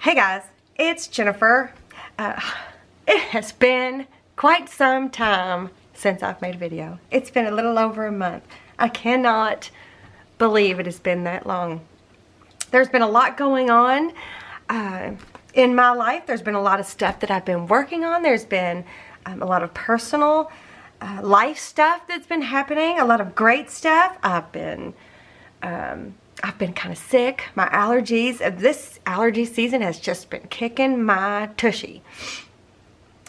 Hey guys, it's Jennifer. It has been quite some time since I've made a video. It's been a little over a month. I cannot believe it has been that long. There's been a lot going on in my life. There's been a lot of stuff that I've been working on. There's been a lot of personal life stuff that's been happening, a lot of great stuff. I've been kind of sick. My allergies, this allergy season has just been kicking my tushy.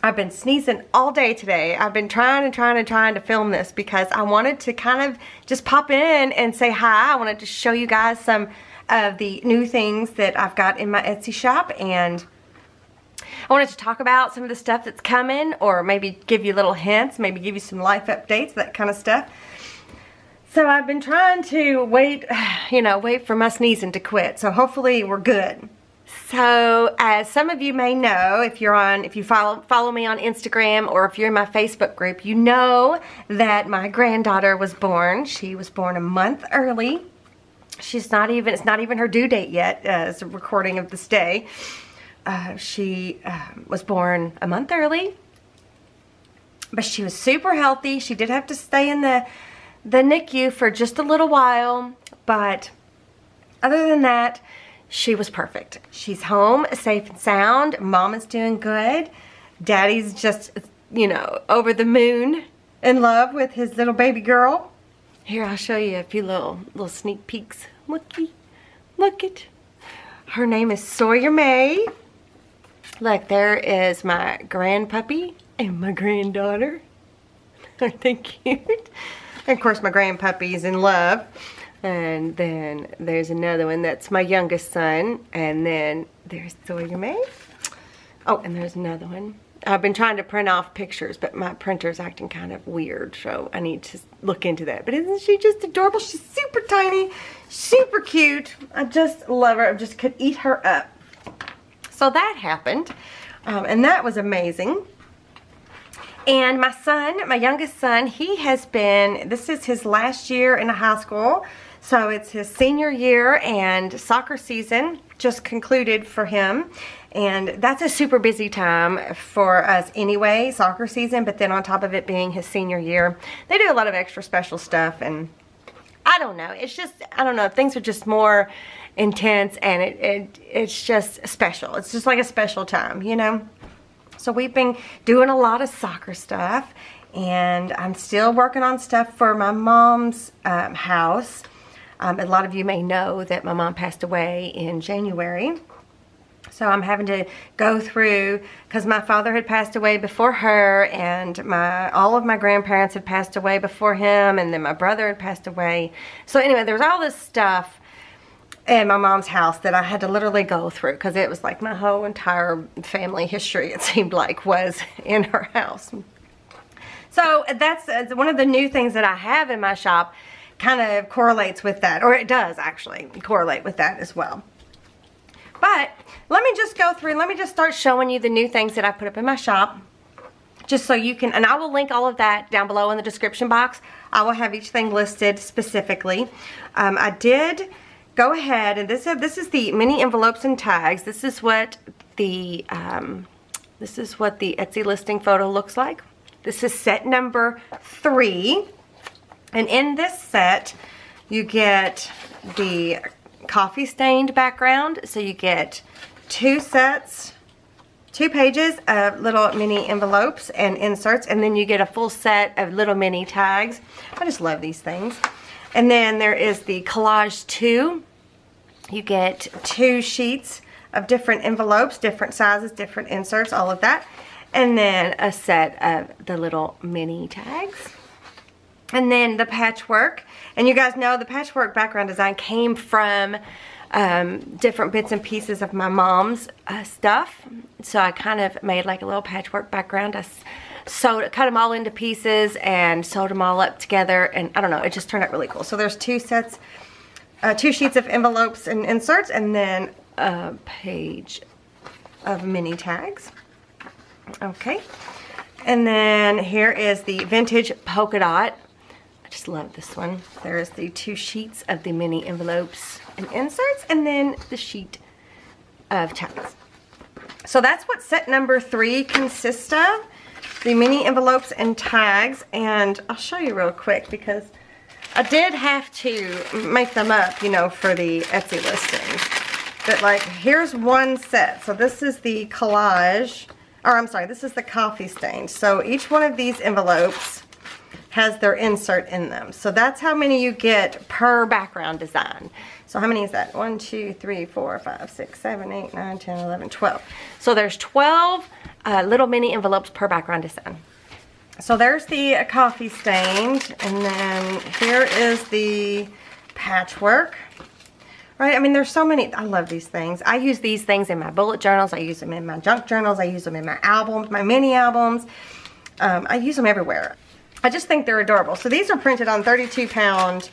I've been sneezing all day today. I've been trying to film this because I wanted to kind of just pop in and say hi. I wanted to show you guys some of the new things that I've got in my Etsy shop, and I wanted to talk about some of the stuff that's coming, or maybe give you little hints, maybe give you some life updates, that kind of stuff. So I've been trying to wait for my sneezing to quit. So hopefully we're good. So as some of you may know, if you follow me on Instagram, or if you're in my Facebook group, you know that my granddaughter was born. She was born a month early. It's not even her due date yet as a recording of this day. She was born a month early, but she was super healthy. She did have to stay in the NICU for just a little while, but other than that, she was perfect. She's home, safe and sound. Mom is doing good. Daddy's just, over the moon in love with his little baby girl. Here, I'll show you a few little sneak peeks. Look it. Her name is Sawyer May. Look, there is my grandpuppy and my granddaughter. Aren't they cute? And of course, my grandpuppy's in love. And then there's another one. That's my youngest son. And then there's Sawyer May. Oh, and there's another one. I've been trying to print off pictures, but my printer's acting kind of weird, so I need to look into that. But isn't she just adorable? She's super tiny, super cute. I just love her. I just could eat her up. So that happened, and that was amazing. And my son, my youngest son, this is his last year in high school. So it's his senior year, and soccer season just concluded for him. And that's a super busy time for us anyway, soccer season. But then on top of it being his senior year, they do a lot of extra special stuff. And I don't know, things are just more intense, and it's just special. It's just like a special time, So we've been doing a lot of soccer stuff, and I'm still working on stuff for my mom's house. A lot of you may know that my mom passed away in January. So I'm having to go through, because my father had passed away before her, and all of my grandparents had passed away before him, and then my brother had passed away. So anyway, there was all this stuff in my mom's house that I had to literally go through, because it was like my whole entire family history, it seemed like, was in her house. So that's one of the new things that I have in my shop, kind of correlates with that, or it does actually correlate with that as well. But let me just go through, let me just start showing you the new things that I put up in my shop, just so you can, and I will link all of that down below in the description box. I will have each thing listed specifically. I did go ahead, and this is the mini envelopes and tags. This is what the Etsy listing photo looks like. This is set number 3, and in this set you get the coffee stained background. So you get 2 pages of little mini envelopes and inserts, and then you get a full set of little mini tags. I just love these things. And then there is the collage 2. You get 2 sheets of different envelopes, different sizes, different inserts, all of that. And then a set of the little mini tags. And then the patchwork. And you guys know the patchwork background design came from different bits and pieces of my mom's stuff. So I kind of made like a little patchwork background. I cut them all into pieces and sewed them all up together. And I don't know, it just turned out really cool. So there's 2 sheets of envelopes and inserts, and then a page of mini tags. Okay. And then here is the vintage polka dot. I just love this one. There's the 2 sheets of the mini envelopes and inserts, and then the sheet of tags. So that's what set number 3 consists of. The mini envelopes and tags. And I'll show you real quick because I did have to make them up, you know, for the Etsy listings. But like, here's one set. So this is the collage, or I'm sorry, this is the coffee stain. So each one of these envelopes has their insert in them. So that's how many you get per background design. So how many is that? 1, 2, 3, 4, 5, 6, 7, 8, 9, 10, 11, 12. So there's 12 little mini envelopes per background design. So there's the coffee stained, and then here is the patchwork. Right? I mean, there's so many. I love these things. I use these things in my bullet journals. I use them in my junk journals. I use them in my albums, my mini albums. I use them everywhere. I just think they're adorable. So these are printed on 32-pound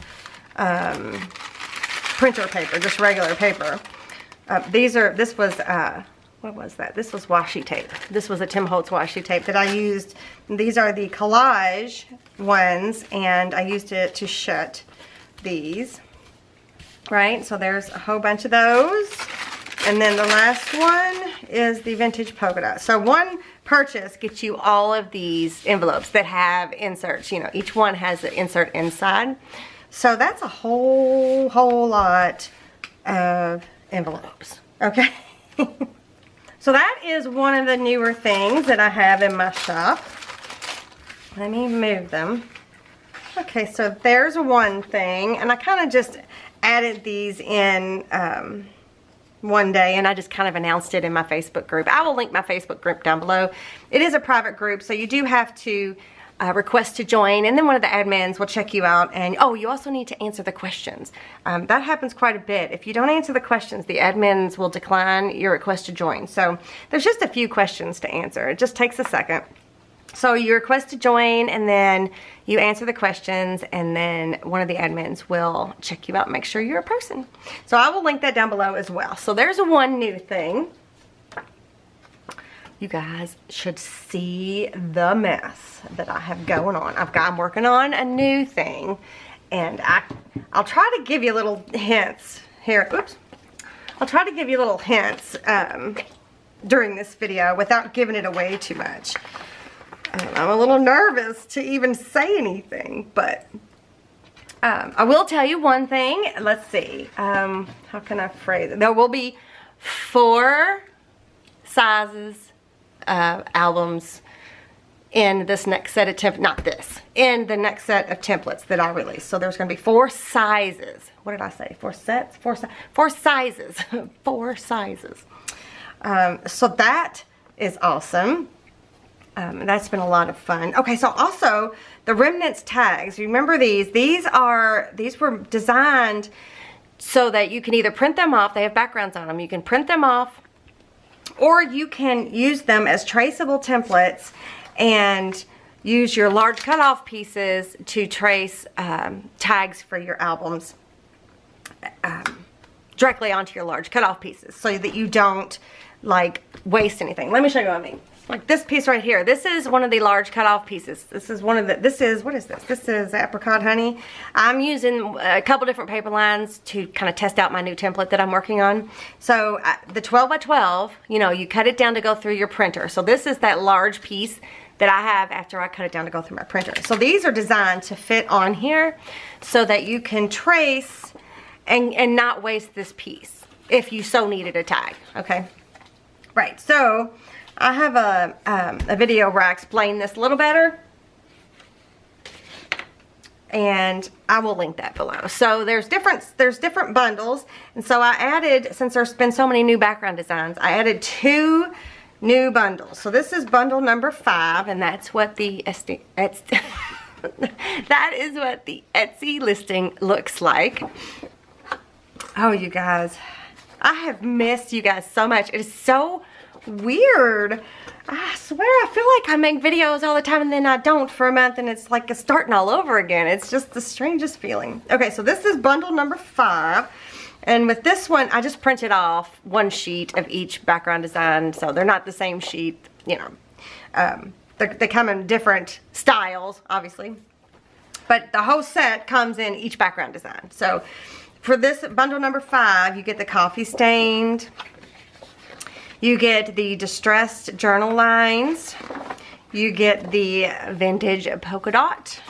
printer paper, just regular paper. This was, what was that? This was washi tape. This was a Tim Holtz washi tape that I used. These are the collage ones, and I used it to shut these. Right, so there's a whole bunch of those. And then the last one is the vintage polka dot. So one purchase gets you all of these envelopes that have inserts. You know, each one has an insert inside. So that's a whole lot of envelopes. Okay. So that is one of the newer things that I have in my shop. Let me move them. Okay, so there's one thing, and I kind of just added these in one day, and I just kind of announced it in my Facebook group. I will link my Facebook group down below. It is a private group, so you do have to request to join, and then one of the admins will check you out. And oh, you also need to answer the questions. That happens quite a bit. If you don't answer the questions, the admins will decline your request to join. So there's just a few questions to answer. It just takes a second. So you request to join, and then you answer the questions, and then one of the admins will check you out and make sure you're a person. So I will link that down below as well. So there's one new thing. You guys should see the mess that I have going on. I'm working on a new thing, and I'll try to give you little hints here. Oops. I'll try to give you little hints during this video without giving it away too much. I'm a little nervous to even say anything, but I will tell you one thing. Let's see. How can I phrase it? There will be 4 sizes of albums in this next set of in the next set of templates that I release. So there's going to be 4 sizes. What did I say? 4 sets? 4 sizes. 4 sizes. So that is awesome. That's been a lot of fun. Okay, so also the Remnants tags. Remember these? These were designed so that you can either print them off. They have backgrounds on them. You can print them off, or you can use them as traceable templates and use your large cutoff pieces to trace tags for your albums directly onto your large cutoff pieces, so that you don't like waste anything. Let me show you what I mean. Like this piece right here. This is one of the large cutoff pieces. This is one of the, what is this? This is apricot honey. I'm using a couple different paper lines to kind of test out my new template that I'm working on. So the 12 by 12, you know, you cut it down to go through your printer. So this is that large piece that I have after I cut it down to go through my printer. So these are designed to fit on here so that you can trace and not waste this piece if you so needed a tag, okay? Right, so I have a video where I explain this a little better, and I will link that below. So there's different bundles, and so I added, since there's been so many new background designs, I added 2 new bundles. So this is bundle number 5, and that's what the that is what the Etsy listing looks like. Oh, you guys, I have missed you guys so much. It is so weird. I swear, I feel like I make videos all the time and then I don't for a month, and it's like starting all over again. It's just the strangest feeling. Okay, so this is bundle number 5, and with this one I just printed off 1 sheet of each background design, so they're not the same sheet, you know. They come in different styles, obviously, but the whole set comes in each background design. So for this bundle number 5, you get the coffee stained. You get the distressed journal lines, you get the vintage polka dot,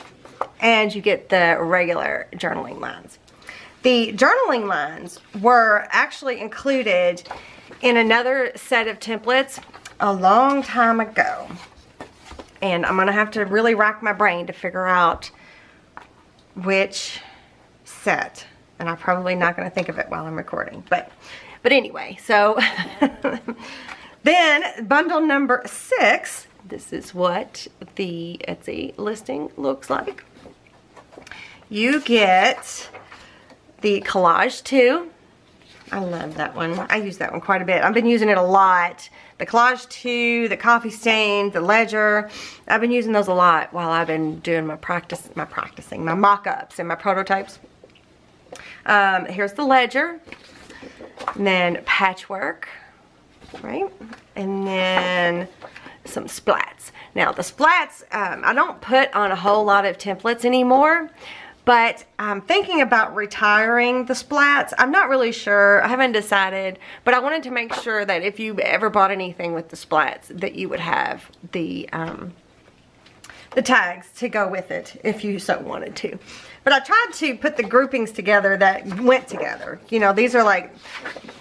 and you get the regular journaling lines. The journaling lines were actually included in another set of templates a long time ago. And I'm gonna have to really rack my brain to figure out which set. And I'm probably not gonna think of it while I'm recording. But anyway, so then bundle number 6, this is what the Etsy listing looks like. You get the collage 2. I love that one. I use that one quite a bit. I've been using it a lot. The collage 2, the coffee stain, the ledger. I've been using those a lot while I've been doing my practicing, my mock-ups and my prototypes. Here's the ledger. And then patchwork, right? And then some splats. Now the splats, I don't put on a whole lot of templates anymore. But I'm thinking about retiring the splats. I'm not really sure. I haven't decided. But I wanted to make sure that if you ever bought anything with the splats, that you would have the tags to go with it if you so wanted to. But I tried to put the groupings together that went together. You know, these are like,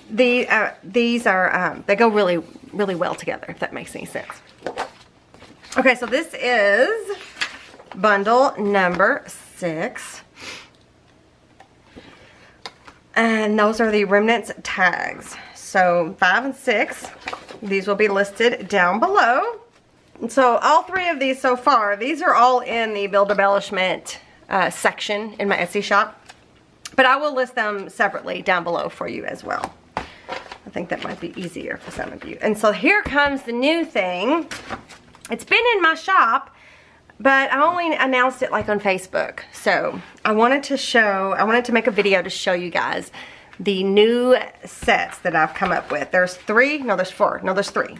these are, they go really, really well together, if that makes any sense. Okay, so this is bundle number 6. And those are the Remnants tags. So 5 and 6, these will be listed down below. And so all 3 of these so far, these are all in the build embellishment section in my Etsy shop. But I will list them separately down below for you as well. I think that might be easier for some of you. And so here comes the new thing. It's been in my shop, but I only announced it like on Facebook. So I wanted to make a video to show you guys the new sets that I've come up with. There's 3, no there's 4, no there's 3.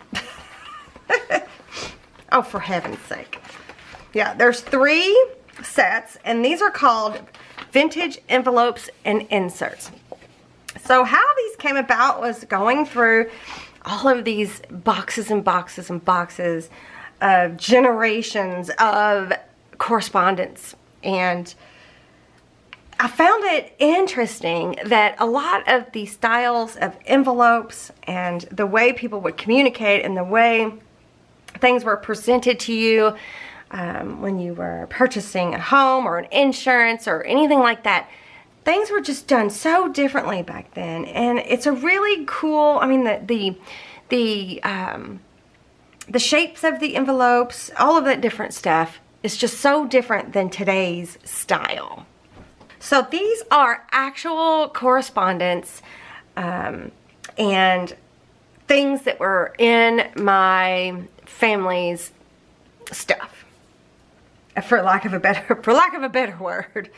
Oh, for heaven's sake. Yeah, there's 3 sets, and these are called Vintage Envelopes and Inserts. So how these came about was going through all of these boxes and boxes and boxes of generations of correspondence, and I found it interesting that a lot of the styles of envelopes and the way people would communicate and the way things were presented to you when you were purchasing a home or an insurance or anything like that, things were just done so differently back then. And it's a really cool, I mean, the shapes of the envelopes, all of that different stuff is just so different than today's style. So these are actual correspondence and things that were in my family's stuff, for lack of a better word.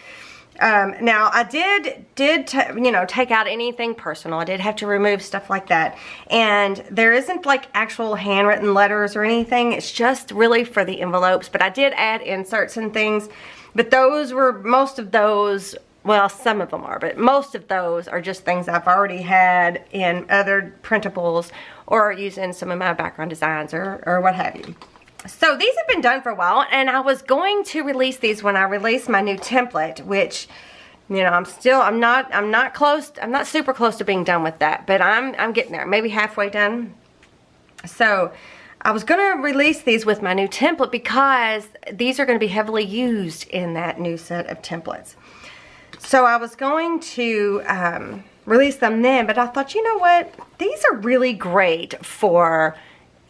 Now I did take out anything personal. I did have to remove stuff like that, and there isn't like actual handwritten letters or anything. It's just really for the envelopes, but I did add inserts and things, but most of those, well, some of them are, but most of those are just things I've already had in other printables or using some of my background designs or what have you. So these have been done for a while, and I was going to release these when I release my new template, which, you know, I'm not super close to being done with that, but I'm getting there, maybe halfway done. So I was going to release these with my new template because these are going to be heavily used in that new set of templates. So I was going to release them then, but I thought, you know what, these are really great for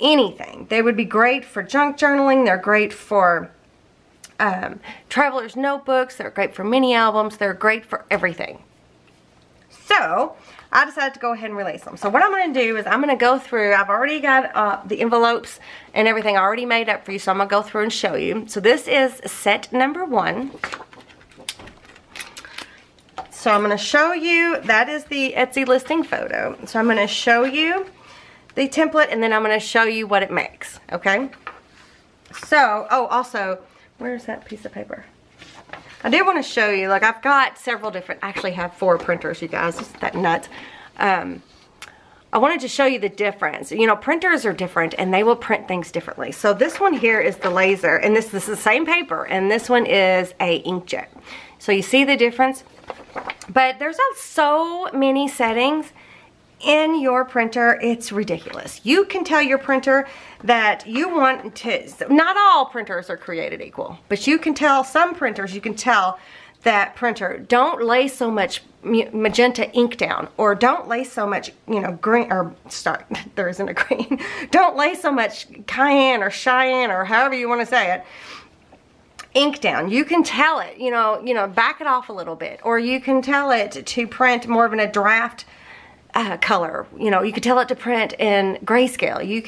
anything. They would be great for junk journaling. They're great for traveler's notebooks. They're great for mini albums. They're great for everything. So I decided to go ahead and release them. So what I'm going to do is I'm going to go through, I've already got the envelopes and everything already made up for you, so I'm going to go through and show you. So this is set number 1. So I'm going to show you, that is the Etsy listing photo. So I'm going to show you the template, and then I'm going to show you what it makes, okay? So, oh, also, where's that piece of paper? I did want to show you, like, I've got several different, I actually have 4 printers, you guys, it's that nuts. I wanted to show you the difference. You know, printers are different and they will print things differently. So this one here is the laser, and this is the same paper, and this one is a inkjet. So you see the difference? But there's so many settings in your printer, it's ridiculous. You can tell your printer that you want to, not all printers are created equal, but you can tell some printers, you can tell that printer, don't lay so much magenta ink down, or don't lay so much, you know, green, or sorry, there isn't a green. Don't lay so much cayenne or Cheyenne or however you want to say it, ink down. You can tell it, you know, back it off a little bit, or you can tell it to print more of in a draft color. You know, you can tell it to print in grayscale. You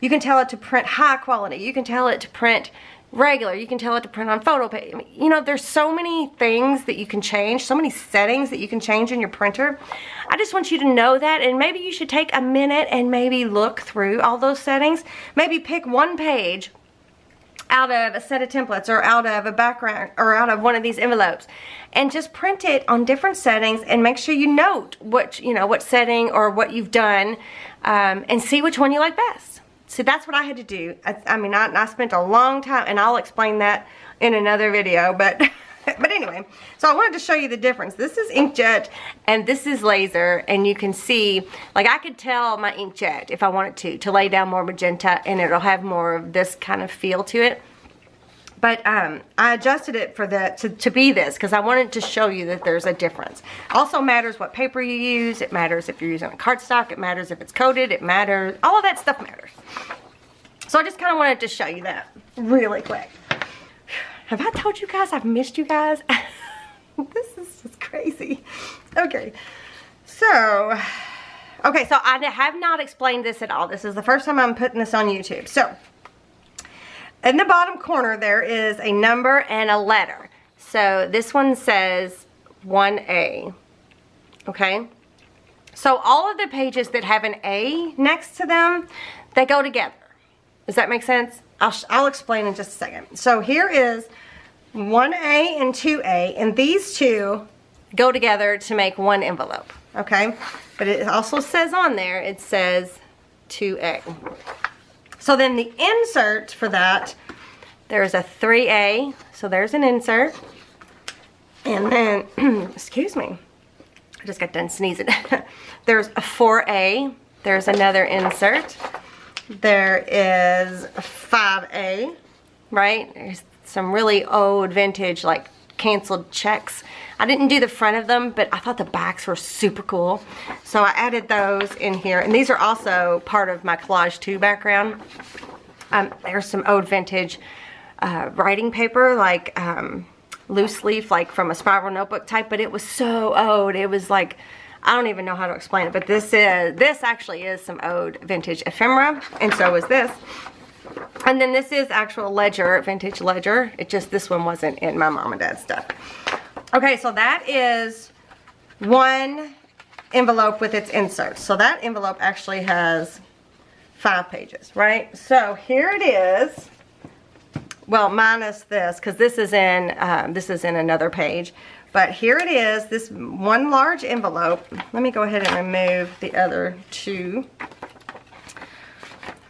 can tell it to print high quality. You can tell it to print regular. You can tell it to print on photo page. I mean, you know, there's so many things that you can change, so many settings that you can change in your printer. I just want you to know that, and maybe you should take a minute and maybe look through all those settings. Maybe pick one page out of a set of templates, or out of a background, or out of one of these envelopes, and just print it on different settings, and make sure you note what, you know, what setting or what you've done, and see which one you like best. So that's what I had to do. I mean, I spent a long time, and I'll explain that in another video, but but anyway, so I wanted to show you the difference. This is inkjet and this is laser, and you can see, like, I could tell my inkjet, if I wanted to lay down more magenta, and it'll have more of this kind of feel to it. But I adjusted it for to be this, because I wanted to show you that there's a difference. Also matters what paper you use. It matters if you're using a cardstock. It matters if it's coated. It matters. All of that stuff matters. So I just kind of wanted to show you that really quick. Have I told you guys I've missed you guys? This is just crazy. Okay. So I have not explained this at all. This is the first time I'm putting this on YouTube. So in the bottom corner, there is a number and a letter. So this one says 1A, okay? So all of the pages that have an A next to them, they go together. Does that make sense? I'll explain in just a second. So here is 1A and 2A, and these two go together to make one envelope, okay? But it also says on there, it says 2A. So then the insert for that, there's a 3A, so there's an insert. And then, excuse me, I just got done sneezing. There's a 4A, there's another insert. There is a 5A, right? There's some really old vintage, like, canceled checks. I didn't do the front of them, but I thought the backs were super cool. So I added those in here. And these are also part of my collage 2 background. There's some old vintage writing paper, like loose leaf, like from a spiral notebook type, but it was so old. It was like, I don't even know how to explain it, but this actually is some old vintage ephemera, and so is this. And then this is actual ledger, vintage ledger. It just, this one wasn't in my mom and dad's stuff. Okay, so that is one envelope with its inserts. So that envelope actually has 5 pages, right? So here it is. Well, minus this, because this is in another page. But here it is, this one large envelope. Let me go ahead and remove the other 2.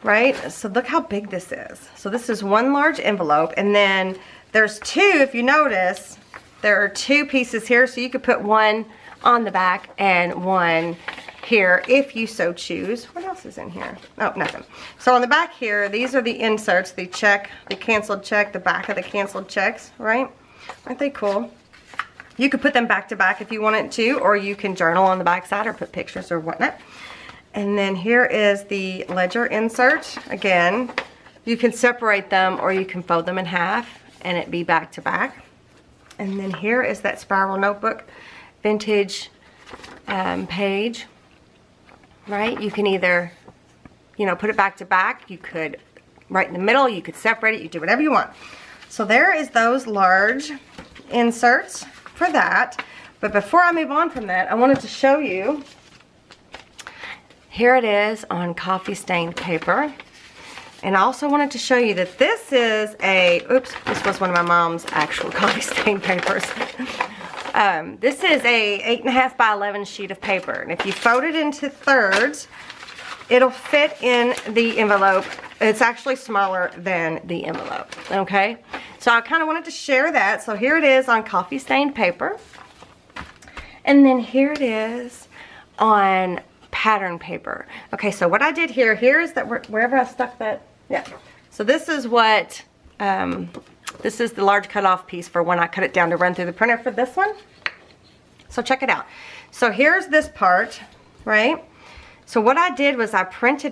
Right? So look how big this is. So this is one large envelope, and then there's 2, if you notice, there are 2 pieces here, so you could put one on the back and one here if you so choose. What else is in here? Oh, nothing. So on the back here, these are the inserts, the check, the canceled check, the back of the canceled checks, right? Aren't they cool? You could put them back to back if you wanted to, or you can journal on the back side or put pictures or whatnot. And then here is the ledger insert. Again, you can separate them or you can fold them in half and it be back to back. And then here is that spiral notebook vintage page, right? You can either, you know, put it back to back. You could right in the middle. You could separate it. You do whatever you want. So there is those large inserts for that. But before I move on from that, I wanted to show you. Here it is on coffee stained paper. And I also wanted to show you that this is a, oops, this was one of my mom's actual coffee stained papers. This is a 8.5 by 11 sheet of paper. And if you fold it into thirds, it'll fit in the envelope. It's actually smaller than the envelope, okay? So I kind of wanted to share that. So here it is on coffee stained paper. And then here it is on pattern paper. Okay, so what I did here is that wherever I stuck that, yeah. So this is what, this is the large cutoff piece for when I cut it down to run through the printer for this one. So check it out. So here's this part, right? So what I did was I printed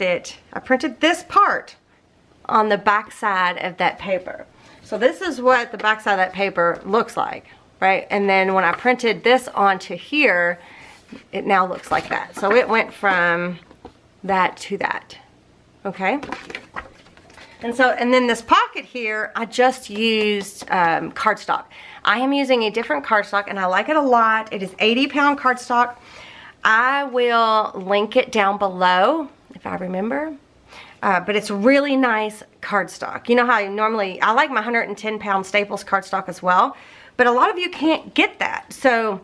this part on the back side of that paper. So this is what the back side of that paper looks like, right? And then when I printed this onto here, it now looks like that. So it went from that to that, okay? And then this pocket here, I just used cardstock. I am using a different cardstock and I like it a lot. It is 80-pound cardstock. I will link it down below if I remember. But it's really nice cardstock. You know how I like my 110-pound Staples cardstock as well, but a lot of you can't get that. So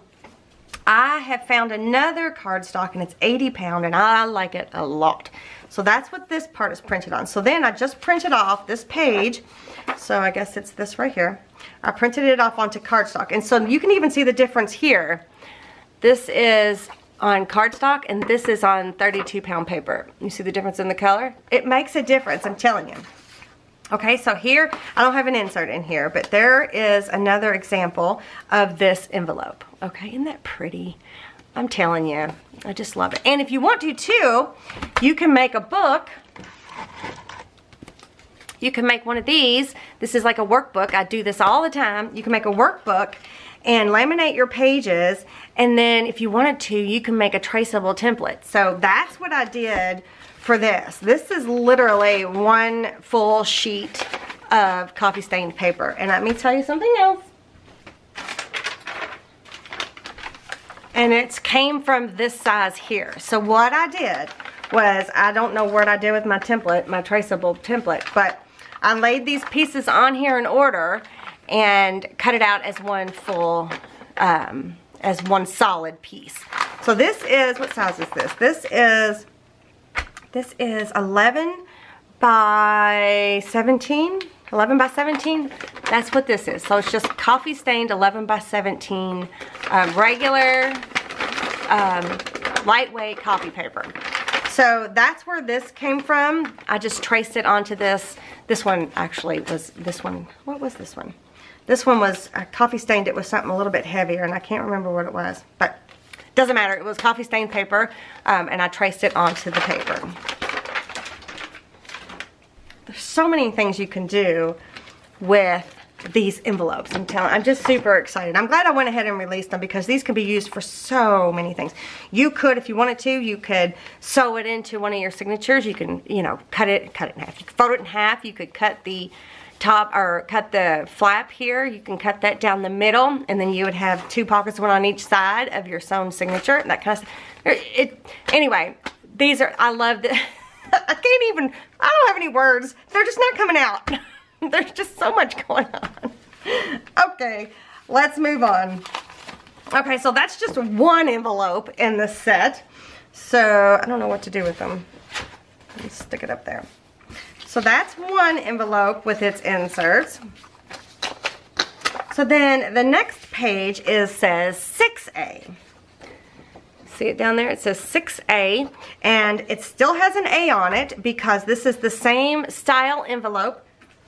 I have found another cardstock and it's 80-pound and I like it a lot. So that's what this part is printed on. So then I just printed off this page. So I guess it's this right here. I printed it off onto cardstock. And so you can even see the difference here. This is on cardstock and this is on 32-pound paper. You see the difference in the color? It makes a difference, I'm telling you. Okay, so here, I don't have an insert in here, but there is another example of this envelope. Okay, isn't that pretty? I'm telling you, I just love it. And if you want to too, you can make a book. You can make one of these. This is like a workbook. I do this all the time. You can make a workbook and laminate your pages, and then if you wanted to, you can make a traceable template. So that's what I did for this. This is literally one full sheet of coffee stained paper. And let me tell you something else. And it came from this size here. So what I did was, I don't know what I did with my template, my traceable template, but I laid these pieces on here in order and cut it out as one full, as one solid piece. So this is, what size is this? This is 11 by 17. 11 by 17. That's what this is. So it's just coffee stained 11 by 17 regular lightweight copy paper. So that's where this came from. I just traced it onto this. This one actually was this one. What was this one? This one was coffee stained. It was something a little bit heavier and I can't remember what it was, but doesn't matter. It was coffee stained paper and I traced it onto the paper. There's so many things you can do with these envelopes. I'm just super excited. I'm glad I went ahead and released them because these can be used for so many things. You could, if you wanted to, you could sew it into one of your signatures. You can, you know, cut it in half. You could fold it in half. You could cut the top or cut the flap here. You can cut that down the middle and then you would have two pockets, one on each side of your sewn signature, that kind of stuff. Anyway, these are, I love this. I don't have any words. They're just not coming out. There's just so much going on. Okay, let's move on. Okay, so that's just one envelope in the set. So I don't know what to do with them. Let's stick it up there. So that's one envelope with its inserts. So then the next page says 6A. See it down there? It says 6A, and it still has an A on it because this is the same style envelope,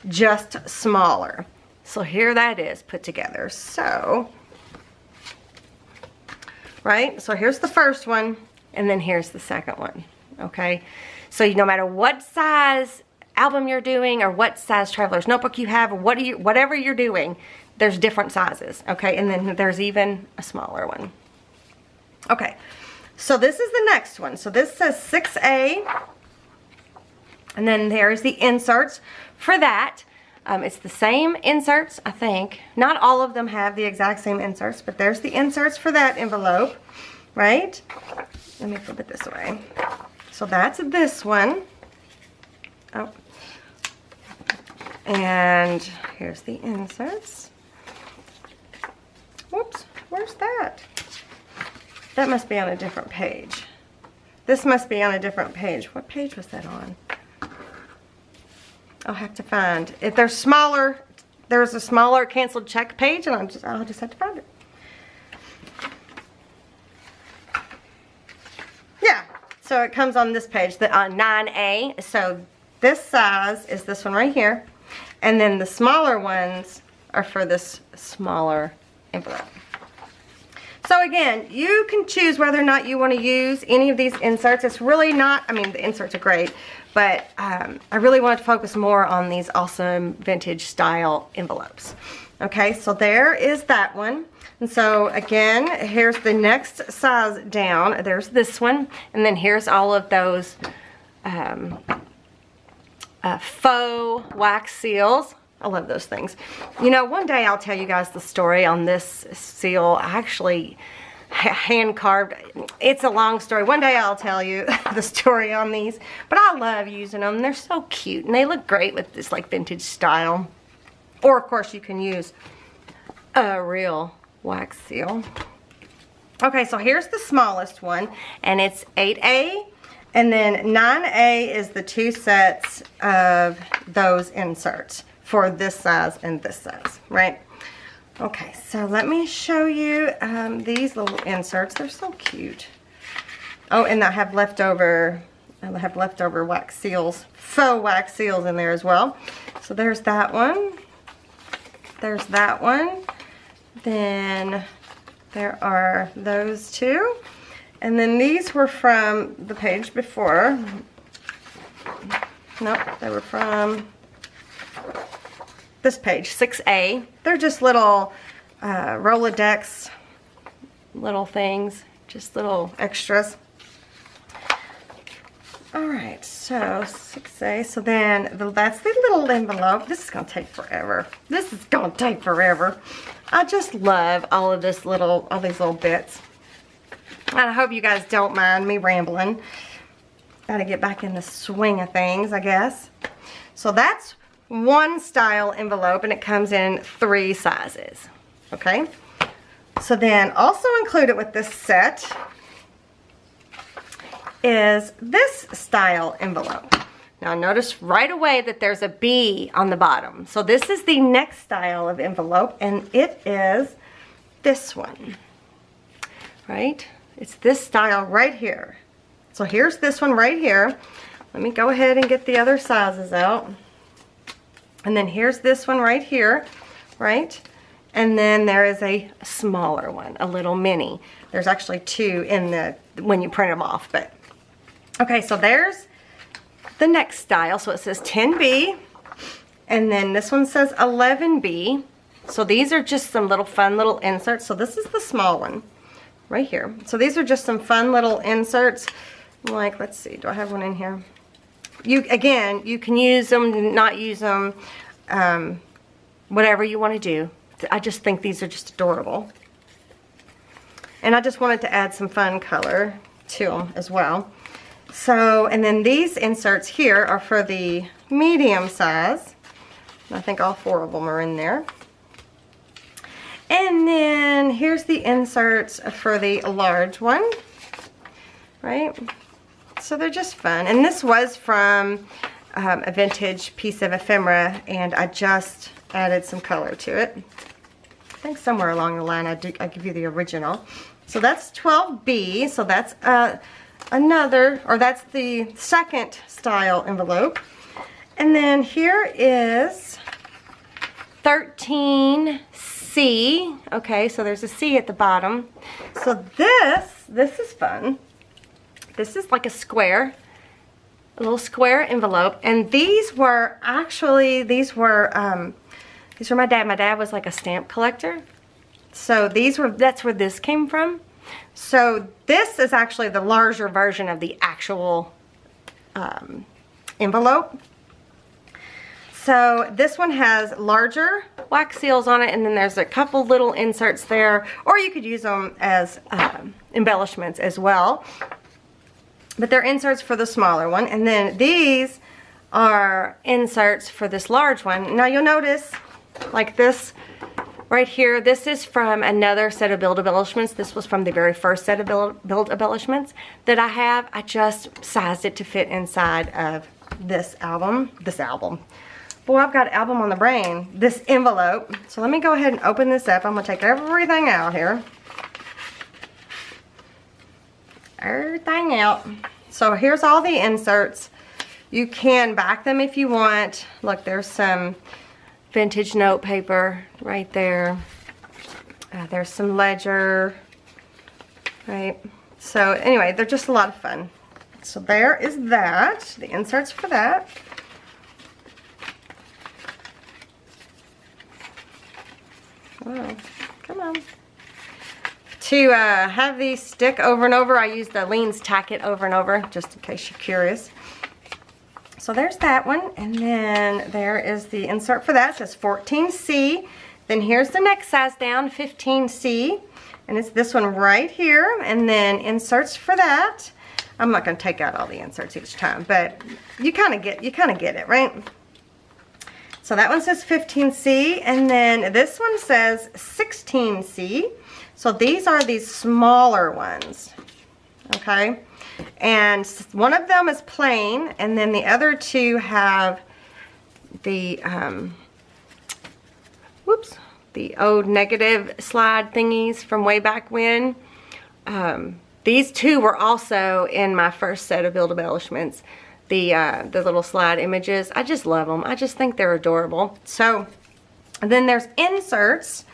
just smaller. So here that is put together. So, right? So here's the first one, and then here's the second one, okay? So no matter what size album you're doing or what size traveler's notebook you have or whatever you're doing, there's different sizes, okay? And then there's even a smaller one. Okay, so this is the next one. So this says 6A, and then there's the inserts for that. It's the same inserts, I think. Not all of them have the exact same inserts, but there's the inserts for that envelope, right? Let me flip it this way. So that's this one. Oh. And here's the inserts. Whoops, where's that? That must be on a different page. This must be on a different page. What page was that on? I'll have to find. If there's smaller, there's a smaller canceled check page, and I'll just have to find it. Yeah, so it comes on this page, the 9A. So this size is this one right here, and then the smaller ones are for this smaller envelope. So again, you can choose whether or not you want to use any of these inserts. It's really not, I mean, the inserts are great, but I really want to focus more on these awesome vintage style envelopes. Okay, so there is that one. And so again, here's the next size down. There's this one, and then here's all of those faux wax seals. I love those things. You know, one day I'll tell you guys the story on this seal. I actually hand carved. It's a long story. One day I'll tell you the story on these. But I love using them. They're so cute, and they look great with this like vintage style. Or of course you can use a real wax seal. Okay, so here's the smallest one, and it's 8A. And then 9A is the 2 sets of those inserts for this size and this size, right? Okay, so let me show you these little inserts. They're so cute. Oh, and I have leftover wax seals, faux wax seals in there as well. So there's that one. There's that one. Then there are those two. And then these were from the page before. Nope, they were from this page, 6A. They're just little Rolodex little things, just little extras. Alright, so 6A. So then that's the little envelope. This is going to take forever. This is going to take forever. I just love all these little bits. And I hope you guys don't mind me rambling. Gotta get back in the swing of things, I guess. So that's one style envelope, and it comes in 3 sizes. Okay? So then also included with this set is this style envelope. Now notice right away that there's a B on the bottom. So this is the next style of envelope, and it is this one. Right? It's this style right here. So here's this one right here. Let me go ahead and get the other sizes out. And then here's this one right here, right? And then there is a smaller one, a little mini. There's actually 2 in the, when you print them off, but. Okay, so there's the next style. So it says 10B, and then this one says 11B. So these are just some little fun little inserts. So this is the small one right here. So these are just some fun little inserts. Like, let's see, do I have one in here? Again, you can use them, not use them, whatever you want to do. I just think these are just adorable. And I just wanted to add some fun color to them as well. So, and then these inserts here are for the medium size. I think all 4 of them are in there. And then here's the inserts for the large one, right? So they're just fun. And this was from a vintage piece of ephemera, and I just added some color to it. I think somewhere along the line I give you the original. So that's 12B, so that's that's the second style envelope. And then here is 13C. Okay, so there's a C at the bottom. So this is fun. This is like a little square envelope. And these were actually, these were my dad. My dad was like a stamp collector. So that's where this came from. So this is actually the larger version of the actual envelope. So this one has larger wax seals on it, and then there's a couple little inserts there, or you could use them as embellishments as well. But they're inserts for the smaller one, and then these are inserts for this large one. Now you'll notice, like this right here, this is from another set of build embellishments. This was from the very first set of build embellishments that I have. I just sized it to fit inside of this album. Boy, I've got album on the brain. This envelope. So let me go ahead and open this up. I'm going to take everything out here. Everything out. So here's all the inserts. You can back them if you want. Look, there's some vintage note paper right there. There's some ledger, right? So anyway, they're just a lot of fun. So there is that, the inserts for that. Oh, come on. To have these stick over and over, I use the Leans Tack It over and over, just in case you're curious. So there's that one, and then there is the insert for that. It says 14C. Then here's the next size down, 15C, and it's this one right here. And then inserts for that. I'm not going to take out all the inserts each time, but you kind of get it, right? So that one says 15C, and then this one says 16C. So these are these smaller ones, okay? And one of them is plain, and then the other two have the, the old negative slide thingies from way back when. These two were also in my first set of build embellishments. The little slide images. I just love them. I just think they're adorable. So, and then there's inserts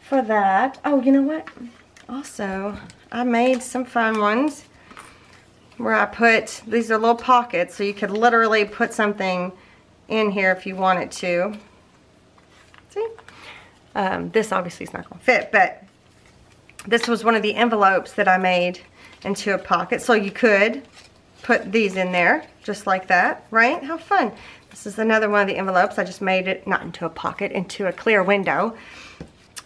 for that. Oh, you know what? Also, I made some fun ones where I put, these are little pockets, so you could literally put something in here if you wanted to. See? This obviously is not going to fit, but this was one of the envelopes that I made into a pocket, so you could put these in there just like that, right? How fun. This is another one of the envelopes. I just made it not into a pocket, into a clear window.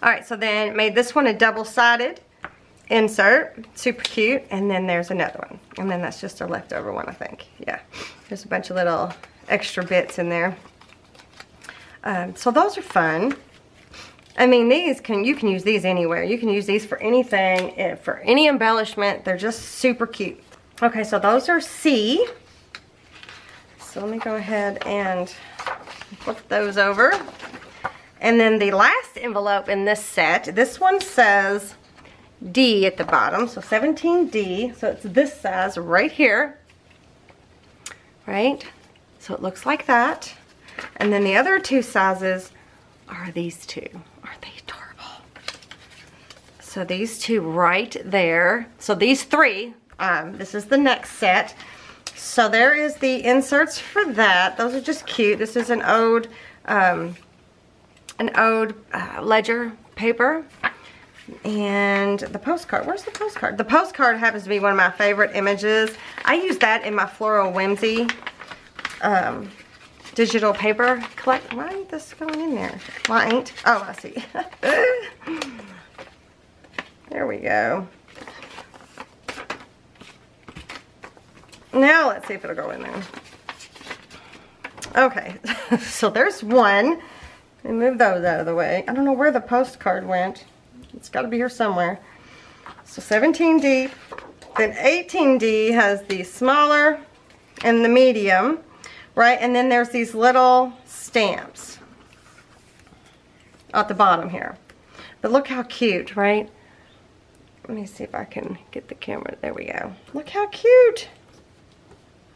Alright, so then made this one a double-sided insert. Super cute. And then there's another one. And then that's just a leftover one, I think. Yeah. There's a bunch of little extra bits in there. So those are fun. I mean, you can use these anywhere. You can use these for anything, for any embellishment. They're just super cute. Okay, so those are C. So let me go ahead and flip those over. And then the last envelope in this set, this one says D at the bottom, so 17D. So it's this size right here, right? So it looks like that. And then the other two sizes are these two. Aren't they adorable? So these two right there. So these three, this is the next set. So there is the inserts for that. Those are just cute. This is an ode ledger paper. And the postcard, where's the postcard? The postcard happens to be one of my favorite images. I use that in my Floral Whimsy digital paper collect. Why ain't this going in there? Why ain't? Oh, I see. There we go. Now let's see if it'll go in there. Okay, so there's one. Let me move those out of the way. I don't know where the postcard went. It's got to be here somewhere. So 17D. Then 18D has the smaller and the medium, right? And then there's these little stamps at the bottom here. But look how cute, right? Let me see if I can get the camera. There we go. Look how cute.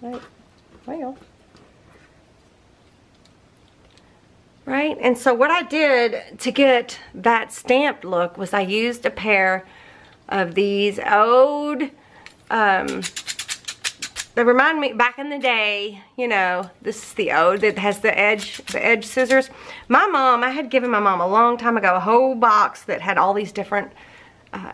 Right. Well. Right, and so what I did to get that stamped look was I used a pair of these old, they remind me back in the day, you know, this is the ode that has the edge scissors. My mom, I had given my mom a long time ago a whole box that had all these different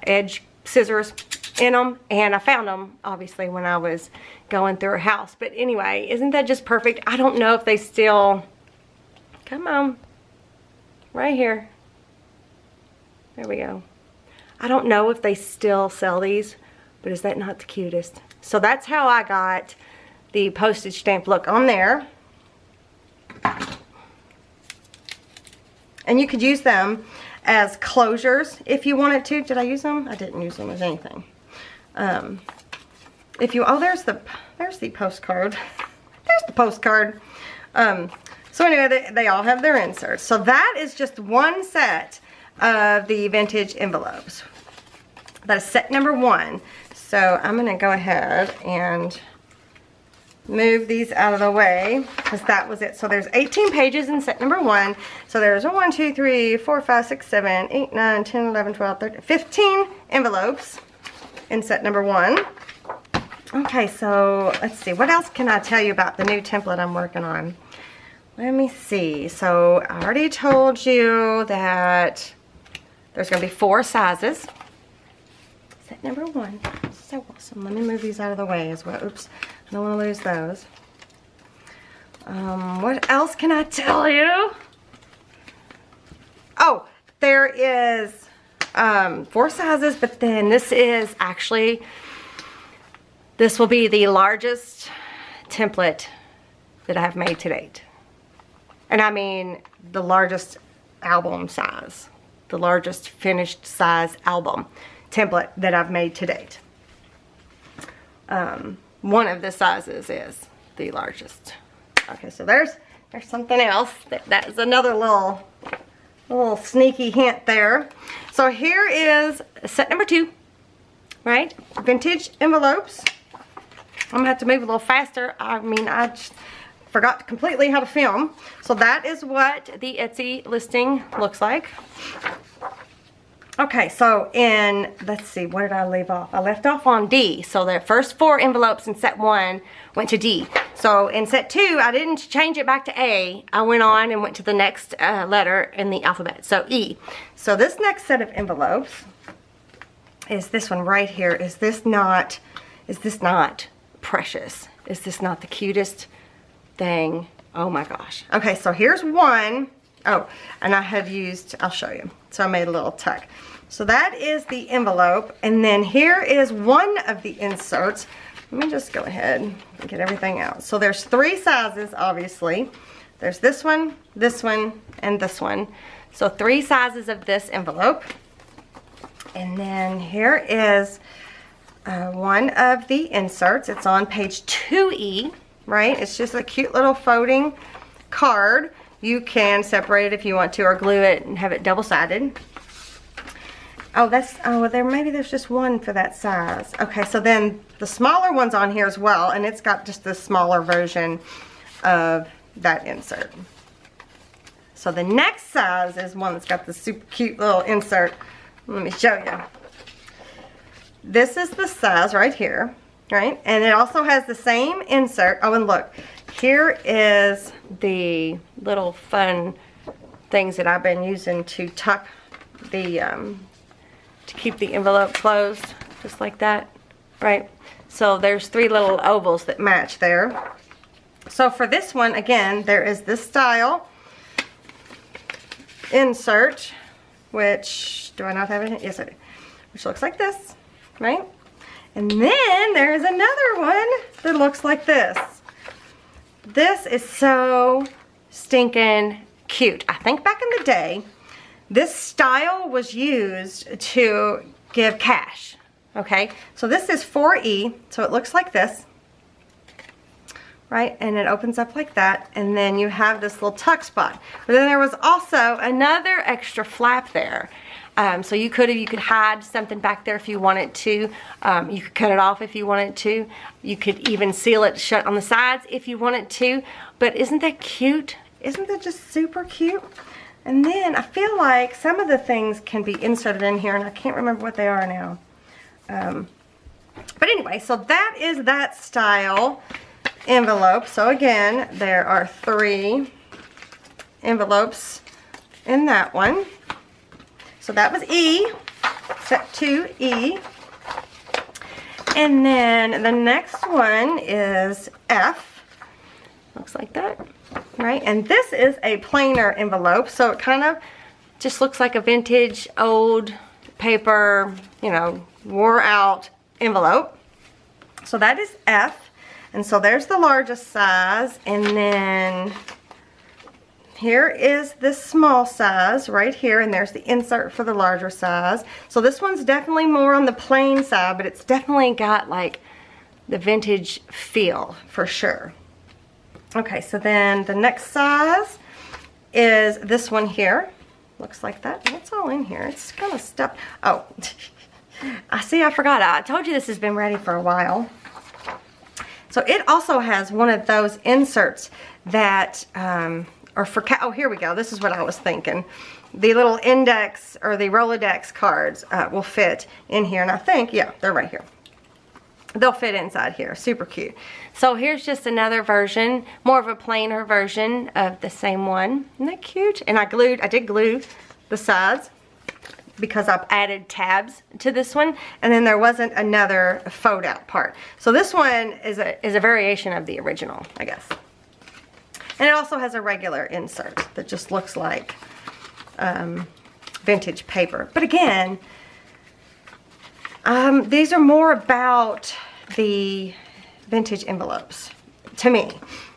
edge scissors in them, and I found them obviously when I was going through her house. But anyway, isn't that just perfect? I don't know if they still... Come on. Right here. There we go. I don't know if they still sell these, but is that not the cutest? So that's how I got the postage stamp look on there. And you could use them as closures if you wanted to. Did I use them? I didn't use them as anything. If you, oh, there's the postcard. There's the postcard. So anyway, they all have their inserts. So that is just one set of the vintage envelopes. That is set number 1. So I'm going to go ahead and move these out of the way because that was it. So there's 18 pages in set number 1. So there's 1, 2, 3, 4, 5, 6, 7, 8, 9, 10, 11, 12, 13, 15 envelopes in set number 1. Okay, so let's see. What else can I tell you about the new template I'm working on? Let me see. So I already told you that there's going to be 4 sizes. Set number 1. So awesome. Let me move these out of the way as well. Oops. I don't want to lose those. What else can I tell you? Oh, there is 4 sizes, but then this is actually, this will be the largest template that I have made to date. And I mean the largest album size, the largest finished size album template that I've made to date. One of the sizes is the largest. Okay, so there's something else. That is another little sneaky hint there. So here is set number 2, right? Vintage envelopes. I'm gonna have to move a little faster. I mean, I just forgot completely how to film. So that is what the Etsy listing looks like. Okay, so in, let's see, where did I leave off? I left off on D. So the first 4 envelopes in set 1 went to D. So in set 2, I didn't change it back to A. I went on and went to the next letter in the alphabet, so E. So this next set of envelopes is this one right here. Is this not precious? Is this not the cutest thing? Oh my gosh. Okay, so here's one. Oh, and I had used, I'll show you. So I made a little tuck. So that is the envelope. And then here is one of the inserts. Let me just go ahead and get everything out. So there's 3 sizes, obviously. There's this one, and this one. So 3 sizes of this envelope. And then here is one of the inserts. It's on page 2E, right? It's just a cute little folding card. You can separate it if you want to, or glue it and have it double-sided. Oh, maybe there's just one for that size. Okay, so then the smaller one's on here as well, and it's got just the smaller version of that insert. So the next size is one that's got the super cute little insert. Let me show you. This is the size right here, right? And it also has the same insert. Oh, and look. Here is the little fun things that I've been using to tuck the, to keep the envelope closed, just like that, right? So there's 3 little ovals that match there. So for this one, again, there is this style insert, which, do I not have it? Yes, I do. Which looks like this, right? And then there's another one that looks like this. This is so stinking cute. I think back in the day, this style was used to give cash, okay? So this is 4E, so it looks like this, right? And it opens up like that, and then you have this little tuck spot. But then there was also another extra flap there. So you could hide something back there if you wanted to. You could cut it off if you wanted to. You could even seal it shut on the sides if you wanted to. But isn't that cute? Isn't that just super cute? And then I feel like some of the things can be inserted in here, and I can't remember what they are now. But anyway, so that is that style envelope. So again, there are 3 envelopes in that one. So that was E, set 2E. And then the next one is F. Looks like that, right? And this is a plainer envelope, so it kind of just looks like a vintage, old paper, you know, wore out envelope. So that is F. And so there's the largest size, and then here is the small size right here, and there's the insert for the larger size. So this one's definitely more on the plain side, but it's definitely got like the vintage feel for sure. Okay, so then the next size is this one here. Looks like that. What's all in here? It's kind of stuffed. Oh, I see, I forgot. I told you this has been ready for a while. So it also has one of those inserts that are for, oh, here we go. This is what I was thinking. The little index or the Rolodex cards will fit in here. And I think, yeah, they're right here. They'll fit inside here. Super cute. So here's just another version, more of a plainer version of the same one. Isn't that cute? And I did glue the sides because I've added tabs to this one, and then there wasn't another fold out part. So this one is a variation of the original, I guess. And it also has a regular insert that just looks like vintage paper. But again, these are more about the vintage envelopes to me.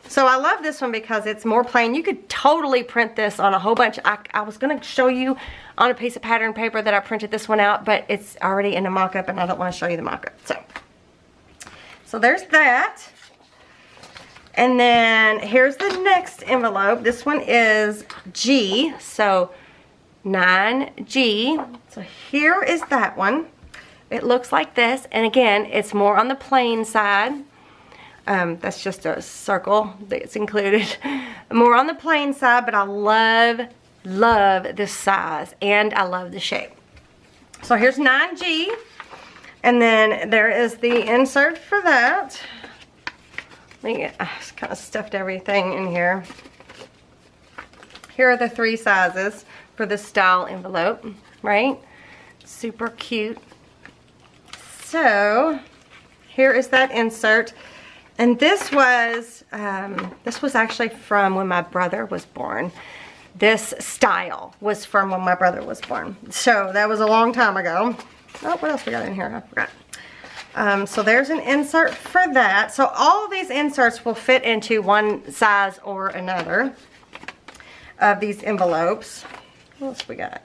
So I love this one because it's more plain. You could totally print this on a whole bunch. I was going to show you on a piece of pattern paper that I printed this one out, but it's already in a mock-up and I don't want to show you the mock-up. So there's that. And then here's the next envelope. This one is G, so 9G. So here is that one. It looks like this, and again, it's more on the plain side. That's just a circle that's included. More on the plain side, but I love this size, and I love the shape. So here's 9G, and then there is the insert for that. I just kind of stuffed everything in here. Here are the 3 sizes for the style envelope, right? Super cute. So here is that insert, and this was actually from when my brother was born. This style was from when my brother was born, so that was a long time ago. Oh, what else we got in here? I forgot. So there's an insert for that. So all of these inserts will fit into one size or another of these envelopes. What else we got?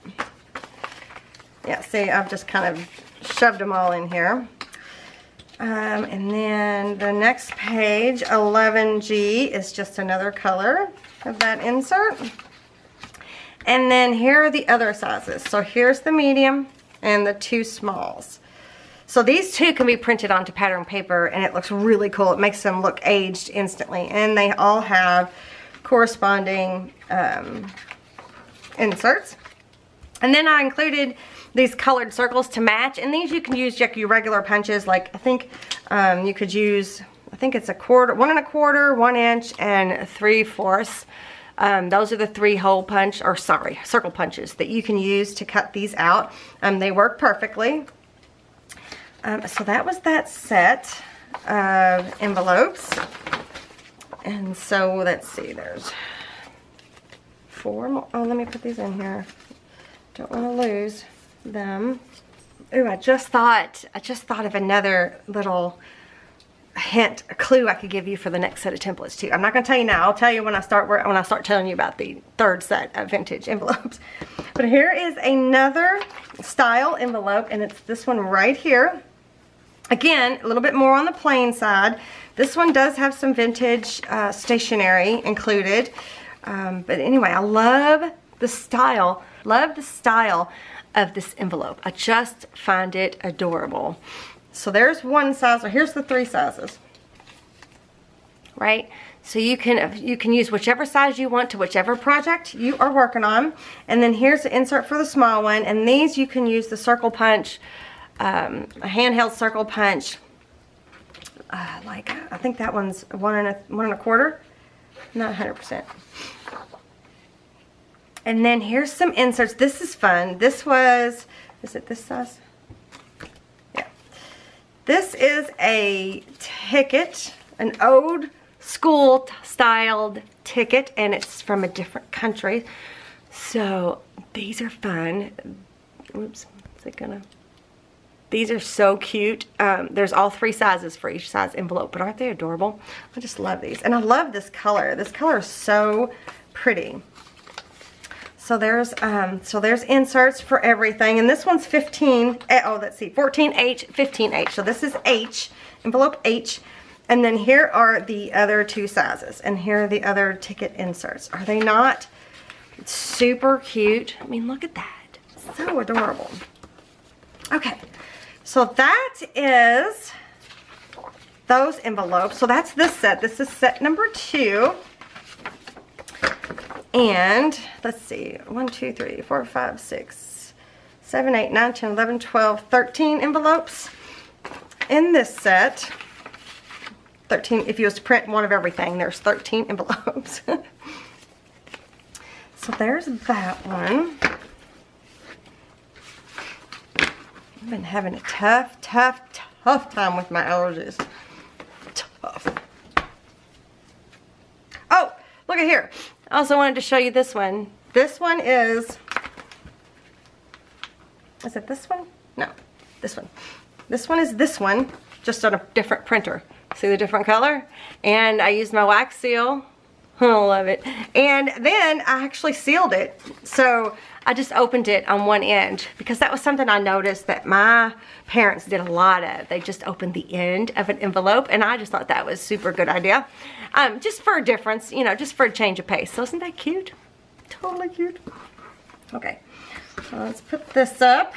Yeah, see, I've just kind of shoved them all in here. And then the next page, 11G, is just another color of that insert. And then here are the other sizes. So here's the medium and the 2 smalls. So these 2 can be printed onto pattern paper, and it looks really cool. It makes them look aged instantly. And they all have corresponding inserts. And then I included these colored circles to match, and these you can use like your regular punches. Like I think you could use, I think it's 1 1/4, 1 inch, and 3/4. Those are the 3 hole punch, or sorry, circle punches that you can use to cut these out. They work perfectly. So that was that set of envelopes. And so let's see, there's 4 more. Oh, let me put these in here. Don't want to lose them. Ooh, I just thought of another little hint, a clue I could give you for the next set of templates too. I'm not going to tell you now. I'll tell you when I start telling you about the 3rd set of vintage envelopes. But here is another style envelope, and it's this one right here. Again, a little bit more on the plain side. This one does have some vintage stationery included. But anyway, I love the style. Love the style of this envelope. I just find it adorable. So there's one size. Here's the 3 sizes. Right? So you can use whichever size you want to whichever project you are working on. And then here's the insert for the small one. And these you can use the circle punch, a handheld circle punch. Like I think that one's 1 1/4. Not 100%. And then here's some inserts. This is fun. This was, is it this size? Yeah. This is a ticket, an old school styled ticket, and it's from a different country. So these are fun. Oops, is it gonna? These are so cute. There's all 3 sizes for each size envelope, but aren't they adorable? I just love these. And I love this color. This color is so pretty. So there's inserts for everything, and this one's 15. Oh, let's see, 14H, 15H. So this is H, envelope H, and then here are the other two sizes, and here are the other ticket inserts. Are they not super cute? I mean, look at that, so adorable. Okay, so that is those envelopes. So that's this set. This is set number 2. And let's see, 1, 2, 3, 4, 5, 6, 7, 8, 9, 10, 11, 12, 13 envelopes in this set. 13, if you was to print one of everything, there's 13 envelopes. So there's that one. I've been having a tough time with my allergies. Tough. Oh, look at here. I also wanted to show you this one. This one is it this one? No, this one. This one is this one, just on a different printer. See the different color? And I used my wax seal. I love it. And then I actually sealed it. So I just opened it on one end because that was something I noticed that my parents did a lot of. They just opened the end of an envelope, and I just thought that was a super good idea. Just for a difference, you know, just for a change of pace. So isn't that cute? Totally cute. Okay, so let's put this up.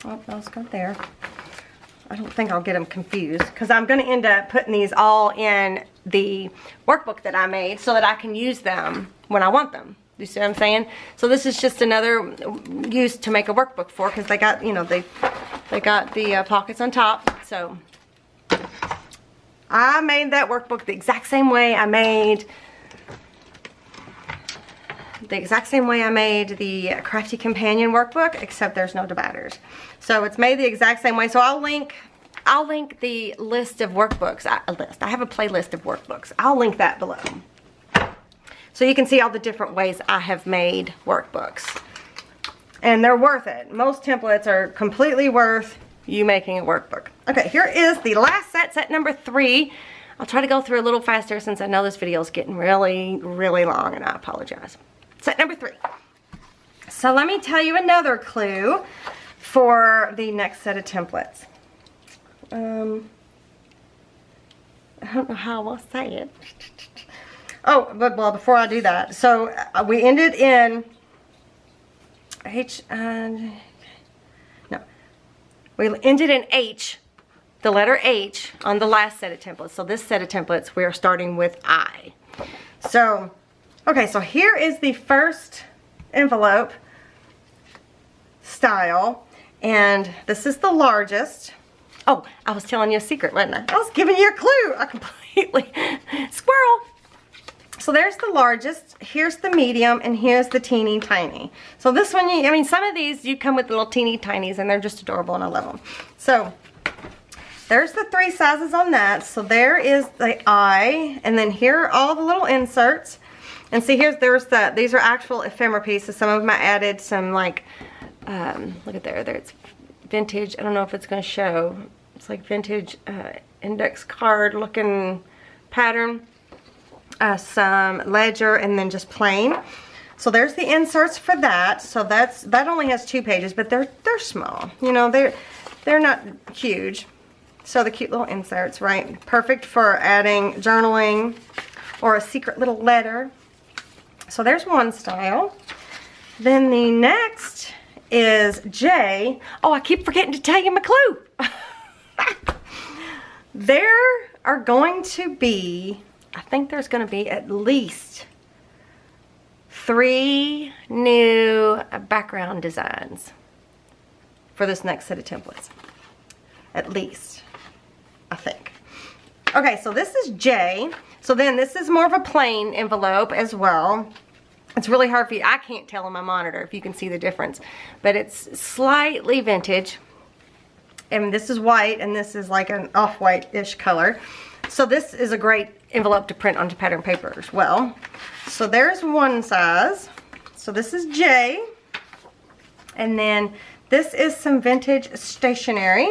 Oh, let's go there. I don't think I'll get them confused because I'm going to end up putting these all in the workbook that I made so that I can use them when I want them. You see what I'm saying? So this is just another use to make a workbook for, because they got, you know, they got the pockets on top. So I made that workbook the exact same way I made the Crafty Companion workbook, except there's no dividers. So it's made the exact same way. So I'll link the list of workbooks. I have a playlist of workbooks. I'll link that below. So you can see all the different ways I have made workbooks. And they're worth it. Most templates are completely worth you making a workbook. Okay, here is the last set, set number 3. I'll try to go through a little faster since I know this video is getting really, really long, and I apologize. Set number 3. So let me tell you another clue for the next set of templates. I don't know how I'll say it. Oh, but well, before I do that, so we ended in we ended in H, the letter H, on the last set of templates. So this set of templates, we are starting with I. So, okay, so here is the first envelope style, and this is the largest. Oh, I was telling you a secret, wasn't I? I was giving you a clue. I completely squirrel. So there's the largest, here's the medium, and here's the teeny tiny. So this one, I mean, some of these you come with little teeny tinies, and they're just adorable, and I love them. So there's the 3 sizes on that. So there is the I, and then here are all the little inserts. And see, these are actual ephemera pieces. Some of them I added some, like, look at there, it's vintage. I don't know if it's going to show. It's like vintage index card looking pattern. Some ledger, and then just plain. So there's the inserts for that. So that only has 2 pages, but they're small. You know, they're not huge. So the cute little inserts, right? Perfect for adding journaling or a secret little letter. So there's one style. Then the next is J. Oh, I keep forgetting to tell you my clue. There are going to be, I think there's going to be at least 3 new background designs for this next set of templates. At least, I think. Okay, so this is J. So then this is more of a plain envelope as well. It's really hard for you. I can't tell on my monitor if you can see the difference. But it's slightly vintage. And this is white, and this is like an off-white-ish color. So this is a great envelope to print onto pattern paper as well. So there's one size. So this is J. And then this is some vintage stationery.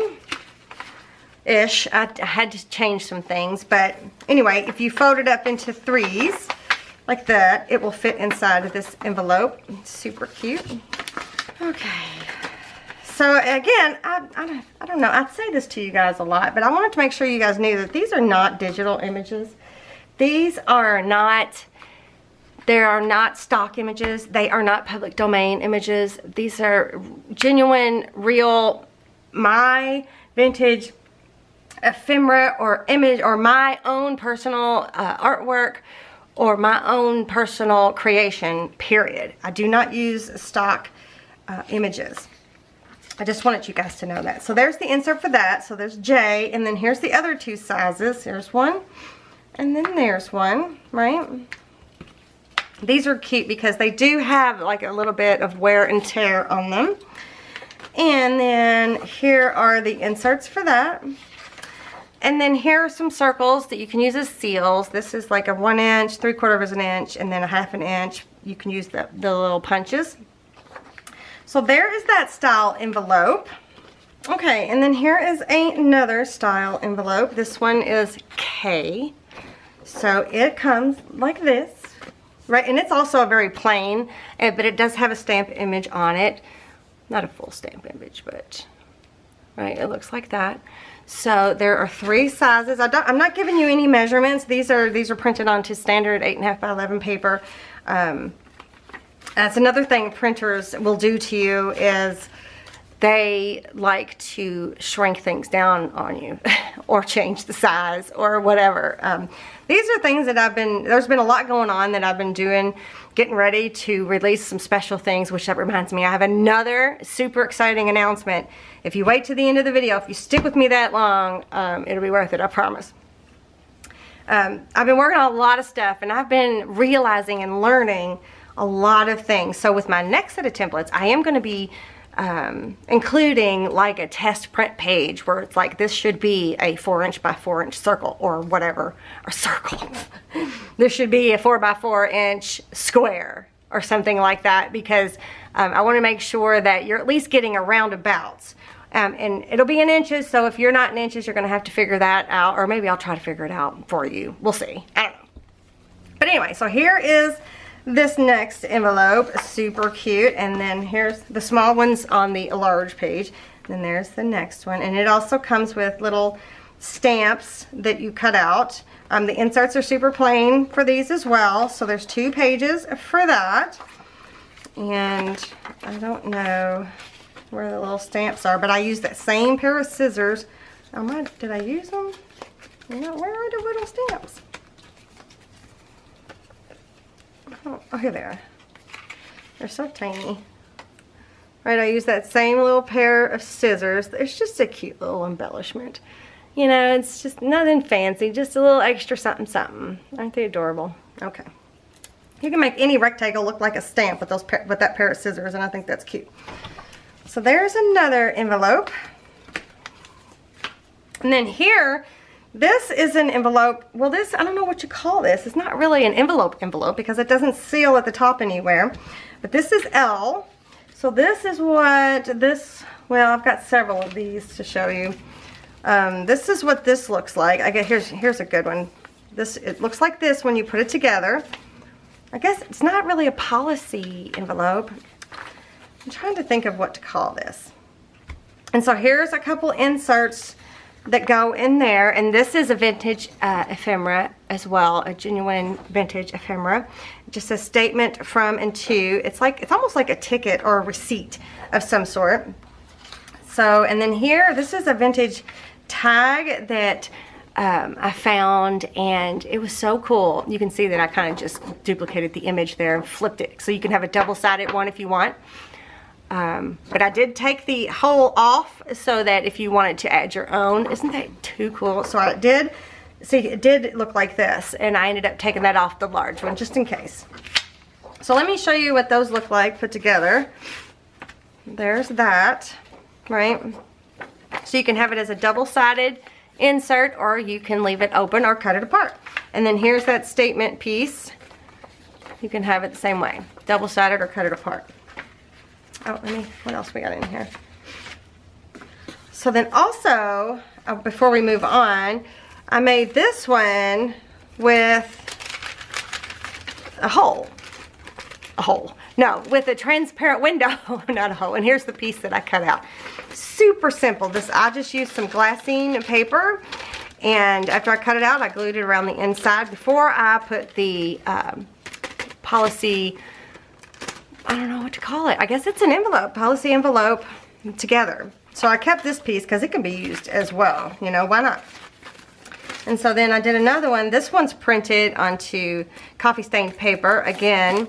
ish. I had to change some things, but anyway, if you fold it up into 3s like that, it will fit inside of this envelope. It's super cute. Okay, so again, I don't know, I'd say this to you guys a lot, but I wanted to make sure you guys knew that these are not digital images. These are not, they are not stock images. They are not public domain images. These are genuine, real, my vintage ephemera or image, or my own personal artwork, or my own personal creation, period. I do not use stock images. I just wanted you guys to know that. So there's the insert for that. So there's J, and then here's the other 2 sizes. There's one, and then there's one, right? These are cute because they do have like a little bit of wear and tear on them. And then here are the inserts for that. And then here are some circles that you can use as seals. This is like a 1 inch, 3/4 inch, and then a 1/2 inch. You can use the little punches. So there is that style envelope. Okay, and then here is another style envelope. This one is K. So it comes like this, right? And it's also a very plain, but it does have a stamp image on it. Not a full stamp image, but right, it looks like that. So there are 3 sizes. I'm not giving you any measurements. These are printed onto standard 8.5 by 11 paper. That's another thing printers will do to you, is they like to shrink things down on you or change the size or whatever. These are things that there's been a lot going on that I've been doing, getting ready to release some special things, which that reminds me, I have another super exciting announcement. If you wait to the end of the video, if you stick with me that long, it'll be worth it, I promise. I've been working on a lot of stuff, and I've been realizing and learning a lot of things. So with my next set of templates, I am going to be including like a test print page where it's like, this should be a 4 inch by 4 inch circle or whatever, or circle. This should be a 4 by 4 inch square or something like that, because I want to make sure that you're at least getting a roundabouts. And it'll be in inches, so if you're not in inches, you're going to have to figure that out, or maybe I'll try to figure it out for you. We'll see. I don't know. But anyway, so here is this next envelope, super cute, and then here's the small ones on the large page. Then there's the next one, and it also comes with little stamps that you cut out. The inserts are super plain for these as well, so there's 2 pages for that. And I don't know where the little stamps are, but I used that same pair of scissors. Did I use them? No, where are the little stamps? Oh, here they are. They're so tiny. Right, I used that same little pair of scissors. It's just a cute little embellishment. You know, it's just nothing fancy, just a little extra something something. Aren't they adorable? Okay. You can make any rectangle look like a stamp with that pair of scissors, and I think that's cute. So there's another envelope. And then here, this is an envelope. Well, this, I don't know what you call this. It's not really an envelope because it doesn't seal at the top anywhere. But this is L. So this is what this, well, I've got several of these to show you. This is what this looks like. I guess here's a good one. It looks like this when you put it together. I guess it's not really a policy envelope. I'm trying to think of what to call this. And so here's a couple inserts that go in there, and this is a vintage ephemera as well, a genuine vintage ephemera. Just a statement from and to. It's almost like a ticket or a receipt of some sort. So, and then here, this is a vintage tag that I found, and it was so cool. You can see that I kind of just duplicated the image there and flipped it, so you can have a double-sided one if you want. But I did take the hole off so that if you wanted to add your own, isn't that too cool? So I did, see, it did look like this, and I ended up taking that off the large one just in case. So let me show you what those look like put together. There's that, right? So you can have it as a double-sided insert, or you can leave it open or cut it apart. And then here's that statement piece. You can have it the same way, double-sided or cut it apart. Oh, what else we got in here? So then also, before we move on, I made this one with a hole. No, with a transparent window, not a hole. And here's the piece that I cut out. Super simple. I just used some glassine paper, and after I cut it out, I glued it around the inside before I put the policy, I don't know what to call it. I guess it's an envelope, policy envelope together. So I kept this piece because it can be used as well. You know, why not? And so then I did another one. This one's printed onto coffee stained paper. Again,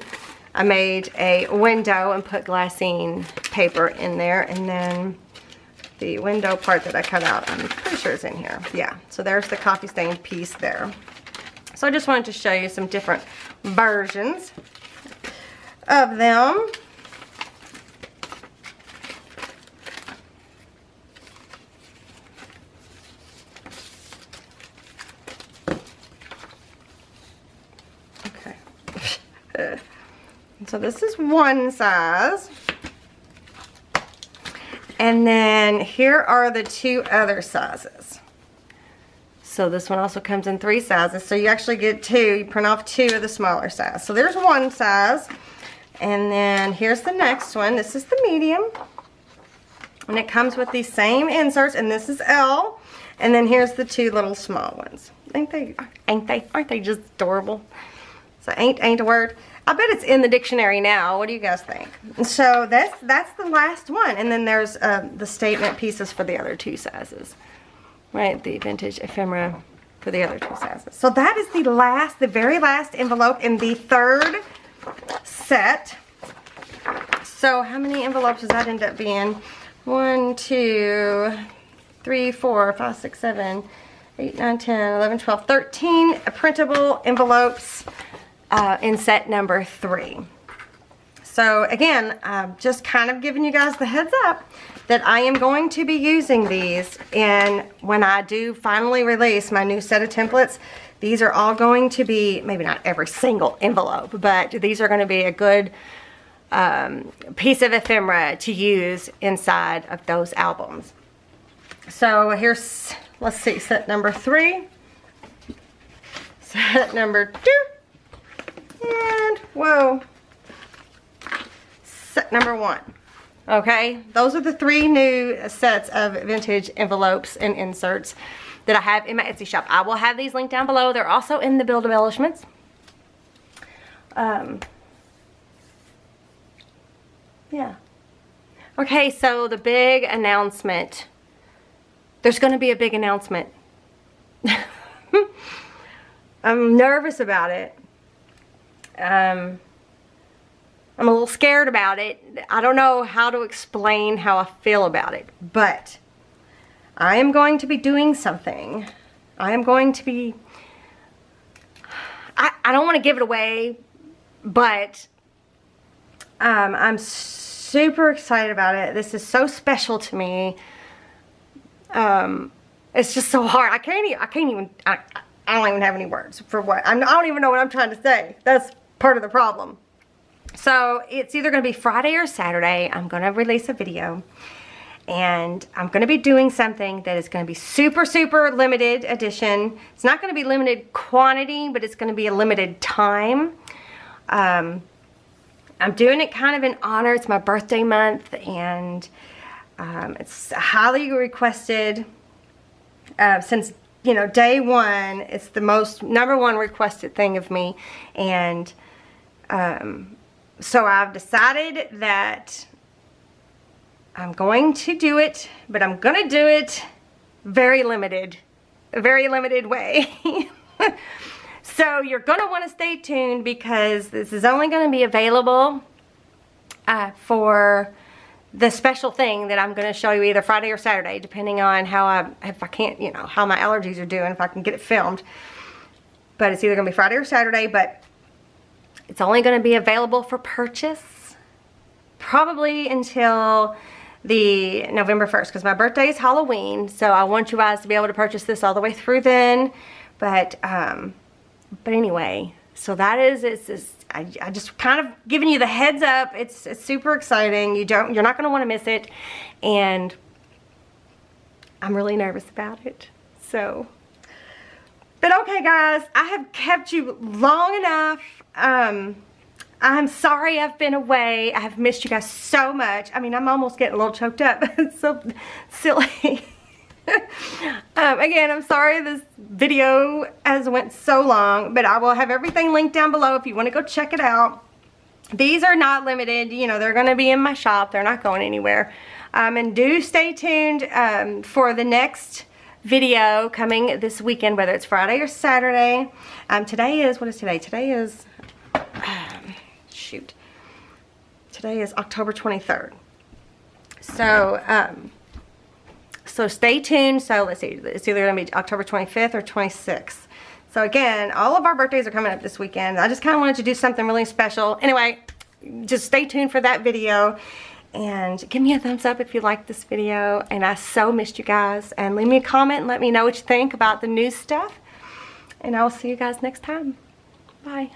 I made a window and put glassine paper in there, and then the window part that I cut out, I'm pretty sure is in here. Yeah, so there's the coffee stained piece there. So I just wanted to show you some different versions of them. Okay. So this is one size. And then here are the two other sizes. So this one also comes in 3 sizes. So you actually get 2. You print off 2 of the smaller size. So there's one size. And then here's the next one. This is the medium. And it comes with these same inserts. And this is L. And then here's the 2 little small ones. Aren't they just adorable? So ain't a word. I bet it's in the dictionary now. What do you guys think? So that's the last one. And then there's the statement pieces for the other 2 sizes. Right, the vintage ephemera for the other 2 sizes. So that is the very last envelope in the 3rd set. So how many envelopes does that end up being? 1, 2, 3, 4, 5, 6, 7, 8, 9, 10, 11, 12, 13 printable envelopes in set number 3. So again, I'm just kind of giving you guys the heads up that I am going to be using these, and when I do finally release my new set of templates, these are all going to be, maybe not every single envelope, but these are going to be a good piece of ephemera to use inside of those albums. So here's, let's see, set number 3, set number 2, and whoa, set number 1. Okay, those are the 3 new sets of vintage envelopes and inserts that I have in my Etsy shop. I will have these linked down below. They're also in the build embellishments. Yeah. Okay, so the big announcement. There's going to be a big announcement. I'm nervous about it. I'm a little scared about it. I don't know how to explain how I feel about it, but I am going to be doing something. I am going to be, I don't want to give it away, but I'm super excited about it. This is so special to me. It's just so hard. I don't even have any words for what, I don't even know what I'm trying to say. That's part of the problem. So it's either going to be Friday or Saturday. I'm going to release a video, and I'm going to be doing something that is going to be super, super limited edition. It's not going to be limited quantity, but it's going to be a limited time. I'm doing it kind of in honor. It's my birthday month, and it's highly requested since, you know, day one. It's the most #1 requested thing of me, and so I've decided that I'm going to do it, but I'm going to do it a very limited way. So you're going to want to stay tuned, because this is only going to be available for the special thing that I'm going to show you either Friday or Saturday, depending on how if I can't, you know, how my allergies are doing, if I can get it filmed. But it's either going to be Friday or Saturday, but it's only going to be available for purchase probably until the November 1st, because my birthday is Halloween, so I want you guys to be able to purchase this all the way through then. But anyway, so that is I just kind of giving you the heads up. It's super exciting. You're not going to want to miss it, and I'm really nervous about it. So, but okay guys, I have kept you long enough. I'm sorry I've been away. I have missed you guys so much. I mean, I'm almost getting a little choked up. It's so silly. Again, I'm sorry this video has went so long, but I will have everything linked down below if you want to go check it out. These are not limited, you know, they're going to be in my shop. They're not going anywhere. And do stay tuned for the next video coming this weekend, whether it's Friday or Saturday. Today is, what is today? Today is, shoot. Today is October 23rd. So, so stay tuned. So let's see, it's either going to be October 25th or 26th. So again, all of our birthdays are coming up this weekend. I just kind of wanted to do something really special. Anyway, just stay tuned for that video. And give me a thumbs up if you liked this video. And I so missed you guys. And leave me a comment and let me know what you think about the new stuff. And I will see you guys next time. Bye.